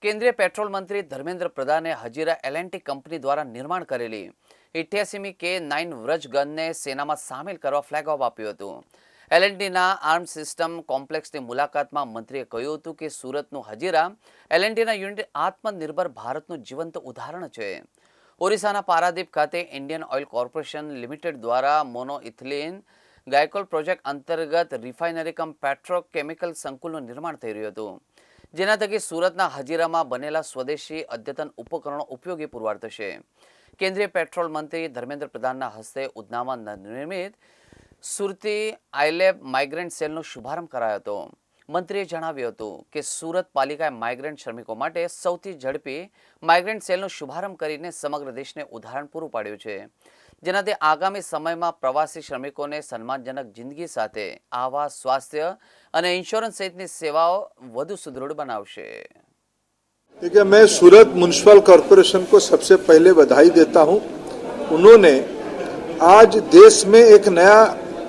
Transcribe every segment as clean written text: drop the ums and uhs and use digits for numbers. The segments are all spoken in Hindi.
केंद्रीय पेट्रोल मंत्री धर्मेंद्र प्रधाने हजीरा एल&टी कंपनी द्वारा निर्माण करेली 88મી K9 વ્રજ ગનને સેનામાં સામેલ કરવા ફ્લેગ ઓફ આપ્યું હતું। એલ&ટીના આર્મ સિસ્ટમ કોમ્પ્લેક્સની મુલાકાતમાં મંત્રીએ કહ્યું હતું કે સુરતનું હજીરા એલ&ટીના યુનિટ આત્મનિર્ભર ભારતનું જીવંત ઉદાહરણ છે। ઓરિસ્સાના પારાદીપ ખાતે ઇન્ડિયન ઓઇલ કોર્પોરેશન લિમિટેડ દ્વારા મોનોઇથિલિન ગ્લાયકોલ પ્રોજેક્ટ અંતર્ગત રિફાઇનરી કમ પેટ્રોકેમિકલ સંકુલનું निर्माण થઈ રહ્યું હતું, જેના થકી સુરતના હજીરામાં બનેલા સ્વદેશી અદ્યતન ઉપકરણો ઉપયોગી પુરવાર થશે। केंद्रीय पेट्रोल मंत्री धर्मेंद्र प्रधान हस्ते उधना में निर्मित सुरती आईलेब माइग्रेंट सेलનો शुभारंभ करायो હતો। મંત્રીએ જણાવ્યું હતું કે સુરત પાલિકાએ માઇગ્રન્ટ શ્રમિકો માટે સૌથી ઝડપી માઇગ્રન્ટ સેલનો શુભારંભ કરીને સમગ્ર દેશને ઉદાહરણ પૂરું પાડ્યું છે, જેનાથી આગામી સમયમાં પ્રવાસી શ્રમિકોને સન્માનજનક જિંદગી સાથે આવાસ, સ્વાસ્થ્ય અને ઇન્સ્યોરન્સ સહિતની સેવાઓ વધુ સુદૃઢ બનાવશે। देखिए, मैं सूरत म्युनिसिपल कॉरपोरेशन को सबसे पहले बधाई देता हूं। उन्होंने आज देश में एक नया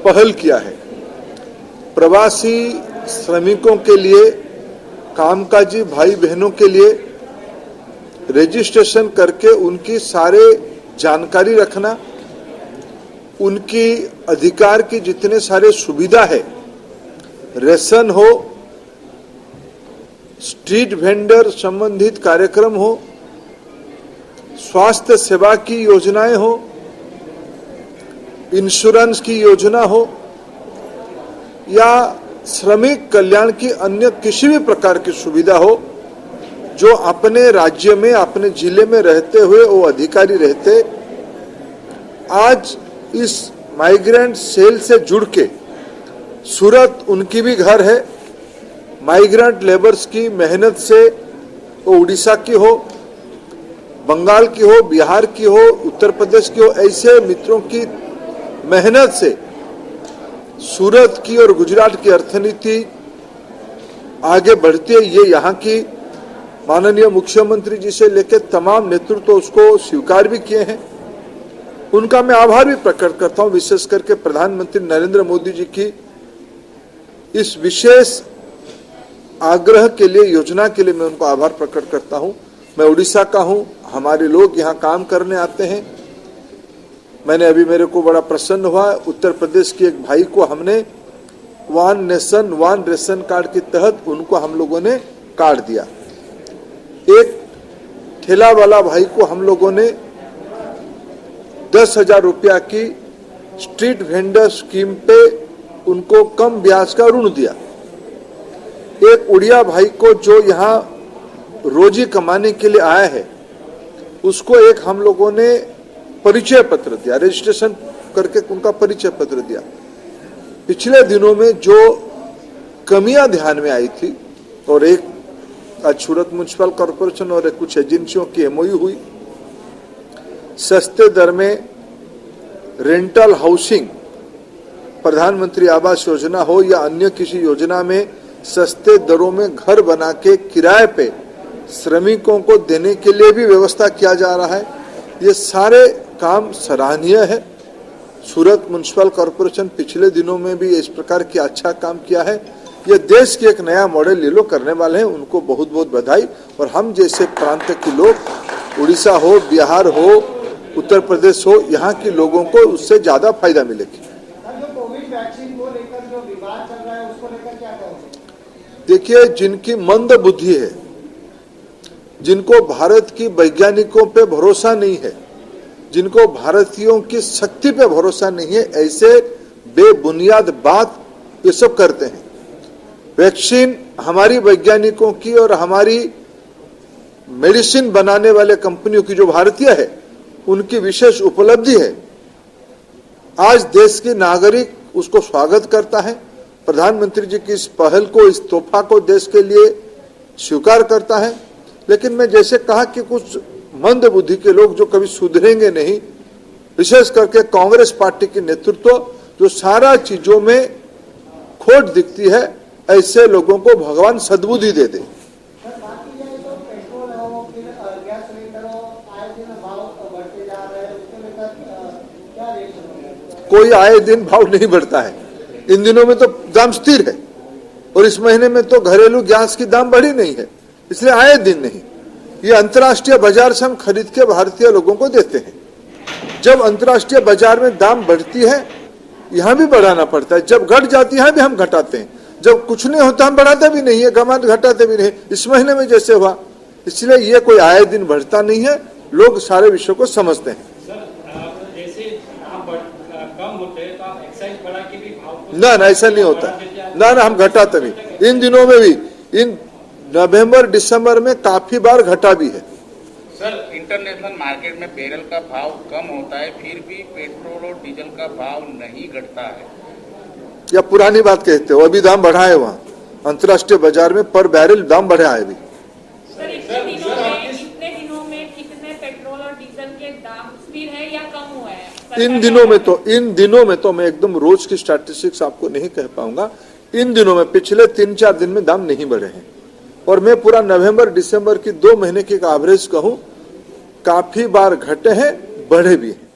पहल किया है। प्रवासी श्रमिकों के लिए, कामकाजी भाई बहनों के लिए रजिस्ट्रेशन करके उनकी सारे जानकारी रखना, उनकी अधिकार की जितने सारे सुविधा है, रेशन हो, स्ट्रीट वेंडर संबंधित कार्यक्रम हो, स्वास्थ्य सेवा की योजनाएं हो, इंश्योरेंस की योजना हो या श्रमिक कल्याण की अन्य किसी भी प्रकार की सुविधा हो, जो अपने राज्य में, अपने जिले में रहते हुए वो अधिकारी रहते, आज इस माइग्रेंट सेल से जुड़ के सूरत उनकी भी घर है। माइग्रेंट लेबर्स की मेहनत से, वो उड़ीसा की हो, बंगाल की हो, बिहार की हो, उत्तर प्रदेश की हो, ऐसे मित्रों की मेहनत से सूरत की और गुजरात की अर्थनीति आगे बढ़ती है। ये यहाँ की माननीय मुख्यमंत्री जी से लेकर तमाम नेतृत्व उसको स्वीकार भी किए हैं। उनका मैं आभार भी प्रकट करता हूँ, विशेष करके प्रधानमंत्री नरेंद्र मोदी जी की इस विशेष आग्रह के लिए, योजना के लिए मैं उनको आभार प्रकट करता हूं। मैं उड़ीसा का हूं, हमारे लोग यहां काम करने आते हैं। मैंने अभी, मेरे को बड़ा प्रसन्न हुआ, उत्तर प्रदेश के एक भाई को हमने one nation one ration card के तहत उनको हम लोगों ने कार्ड दिया। एक ठेला वाला भाई को हम लोगों ने 10,000 रुपया की स्ट्रीट वेंडर स्कीम पे उनको कम ब्याज का ऋण दिया। एक उड़िया भाई को जो यहाँ रोजी कमाने के लिए आया है, उसको एक हम लोगों ने परिचय पत्र दिया, रजिस्ट्रेशन करके उनका परिचय पत्र दिया। पिछले दिनों में जो कमियां ध्यान में आई थी, और एक आज सूरत म्युनिसिपल कॉरपोरेशन और कुछ एजेंसियों की एमओयू हुई, सस्ते दर में रेंटल हाउसिंग, प्रधानमंत्री आवास योजना हो या अन्य किसी योजना में सस्ते दरों में घर बना के किराए पे श्रमिकों को देने के लिए भी व्यवस्था किया जा रहा है। ये सारे काम सराहनीय है। सूरत म्युनिसिपल कॉरपोरेशन पिछले दिनों में भी इस प्रकार की अच्छा काम किया है। ये देश की एक नया मॉडल ये लोग करने वाले हैं, उनको बहुत बहुत बधाई। और हम जैसे प्रांत के लोग, उड़ीसा हो, बिहार हो, उत्तर प्रदेश हो, यहाँ के लोगों को उससे ज्यादा फायदा मिलेगी। देखिए, जिनकी मंद बुद्धि है, जिनको भारत की वैज्ञानिकों पे भरोसा नहीं है, जिनको भारतीयों की शक्ति पे भरोसा नहीं है, ऐसे बेबुनियाद बात ये सब करते हैं। वैक्सीन हमारी वैज्ञानिकों की और हमारी मेडिसिन बनाने वाले कंपनियों की जो भारतीय है, उनकी विशेष उपलब्धि है। आज देश के नागरिक उसको स्वागत करता है। प्रधानमंत्री जी की इस पहल को, इस तोहफा को देश के लिए स्वीकार करता है। लेकिन मैं जैसे कहा कि कुछ मंद बुद्धि के लोग जो कभी सुधरेंगे नहीं, विशेष करके कांग्रेस पार्टी के नेतृत्व जो सारा चीजों में खोट दिखती है, ऐसे लोगों को भगवान सद्बुद्धि दे दे। कोई आए दिन भाव नहीं बढ़ता है। इन दिनों में तो दाम स्थिर है, और इस महीने में तो घरेलू गैस की दाम बढ़ी नहीं है, इसलिए आए दिन नहीं। ये अंतर्राष्ट्रीय बाजार से हम खरीद के भारतीय लोगों को देते हैं। जब अंतर्राष्ट्रीय बाजार में दाम बढ़ती है यहाँ भी बढ़ाना पड़ता है, जब घट जाती है यहाँ भी हम घटाते हैं, जब कुछ नहीं होता हम बढ़ाते भी नहीं है, घटाते भी नहीं। इस महीने में जैसे हुआ, इसलिए ये कोई आए दिन बढ़ता नहीं है, लोग सारे विषय को समझते हैं। कम होते हैं तो आप एक्साइज बढ़ा के भी भाव ना ऐसा नहीं होता, ना हम घटाते नहीं। इन दिनों में भी, इन नवंबर दिसंबर में काफी बार घटा भी है। सर, इंटरनेशनल मार्केट में बैरल का भाव कम होता है, फिर भी पेट्रोल और डीजल का भाव नहीं घटता है। या पुरानी बात कहते हो, अभी दाम बढ़ा है वहाँ अंतर्राष्ट्रीय बाजार में, पर बैरल दाम बढ़ा है अभी। सर, इतने दिनों में कितने पेट्रोल और डीजल के दाम स्थिर है या कम हुआ है? इन दिनों में तो मैं एकदम रोज की स्टैटिस्टिक्स आपको नहीं कह पाऊंगा। इन दिनों में पिछले 3-4 दिन में दाम नहीं बढ़े हैं, और मैं पूरा नवंबर दिसंबर की 2 महीने की एवरेज कहूं, काफी बार घटे हैं, बढ़े भी हैं।